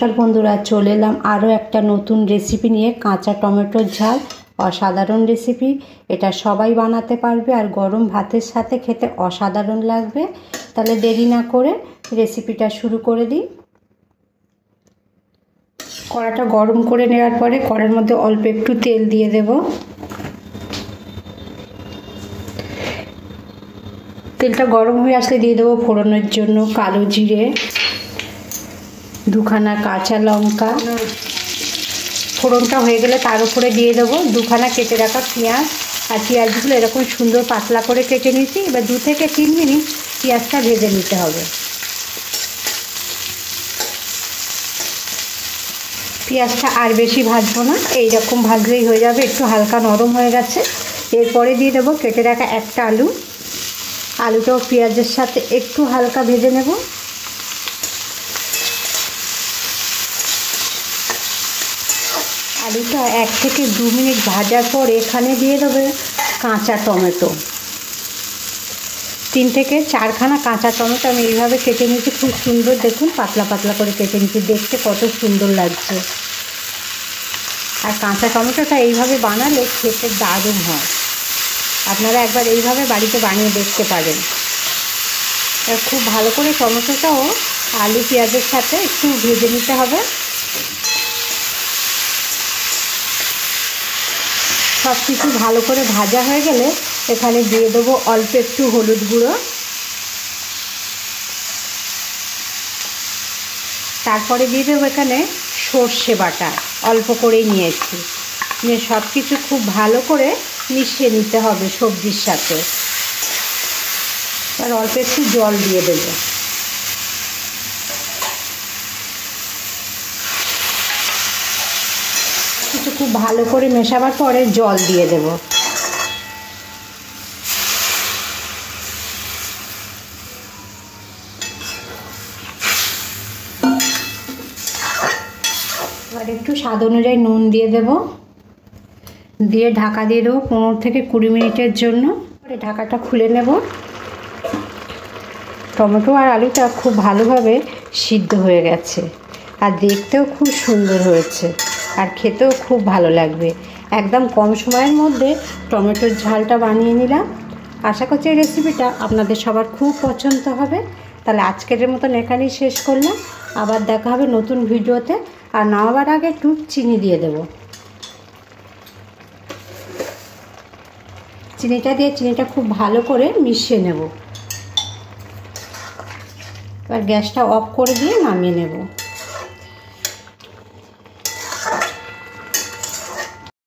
নমস্কার বন্ধুরা, চলে এলাম আরও একটা নতুন রেসিপি নিয়ে। কাঁচা টমেটোর ঝাল অসাধারণ রেসিপি। এটা সবাই বানাতে পারবে আর গরম ভাতের সাথে খেতে অসাধারণ লাগবে। তাহলে দেরি না করে রেসিপিটা শুরু করে দিই। কড়াটা গরম করে নেওয়ার পরে কড়ার মধ্যে অল্প একটু তেল দিয়ে দেব। তেলটা গরম হয়ে আসলে দিয়ে দেবো ফোড়নের জন্য কালো জিরে, দুখানা কাঁচা লঙ্কা। ফোড়নটা হয়ে গেলে তার উপরে দিয়ে দেবো দুখানা কেটে রাখা পেঁয়াজ। আর পেঁয়াজগুলো এরকম সুন্দর পাতলা করে কেটে নিয়েছি। এবার 2 থেকে 3 মিনিট পেঁয়াজটা ভেজে নিতে হবে। পেঁয়াজটা আর বেশি ভাজবো না, এইরকম ভাজলেই হয়ে যাবে। একটু হালকা নরম হয়ে গেছে। এরপরে দিয়ে দেবো কেটে রাখা একটা আলু। আলুটাও পেঁয়াজের সাথে একটু হালকা ভেজে নেব। আলুটা 1 থেকে 2 মিনিট ভাজার পর এখানে দিয়ে দেবে কাঁচা টমেটো। 3 থেকে 4খানা কাঁচা টমেটো আমি এইভাবে কেটে নিয়েছি। খুব সুন্দর, দেখুন পাতলা পাতলা করে কেটে নিয়েছি। দেখতে কত সুন্দর লাগছে। আর কাঁচা টমেটোটা এইভাবে বানালে খেতে দারুণ হয়। আপনারা একবার এইভাবে বাড়িতে বানিয়ে দেখতে পারেন। খুব ভালো করে টমেটোটাও আলু পেঁয়াজের সাথে একটু ভেজে নিতে হবে। সব কিছু ভালো করে ভাজা হয়ে গেলে এখানে দিয়ে দেবো অল্প একটু হলুদ গুঁড়ো। তারপরে দিয়ে দেবো এখানে সর্ষে বাটা, অল্প করেই নিয়েছি। নিয়ে সব কিছু খুব ভালো করে মিশিয়ে নিতে হবে সবজির সাথে। আর অল্প একটু জল দিয়ে দেবো। কিছু খুব ভালো করে মেশাবার পরে জল দিয়ে দেব। এবার একটু স্বাদ অনুযায়ী নুন দিয়ে দেব। দিয়ে ঢাকা দিয়ে দেবো 15 থেকে 20 মিনিটের জন্য। ঢাকাটা খুলে নেব। টমেটো আর আলুটা খুব ভালোভাবে সিদ্ধ হয়ে গেছে আর দেখতেও খুব সুন্দর হয়েছে আর খেতেও খুব ভালো লাগবে। একদম কম সময়ের মধ্যে টমেটোর ঝালটা বানিয়ে নিলাম। আশা করছি এই রেসিপিটা আপনাদের সবার খুব পছন্দ হবে। তাহলে আজকের মতন এখানেই শেষ করলাম। আবার দেখা হবে নতুন ভিডিওতে। আর নামাবার আগে একটু চিনি দিয়ে দেব। চিনিটা দিয়ে চিনিটা খুব ভালো করে মিশিয়ে নেব। এবার গ্যাসটা অফ করে দিয়ে নামিয়ে নেব।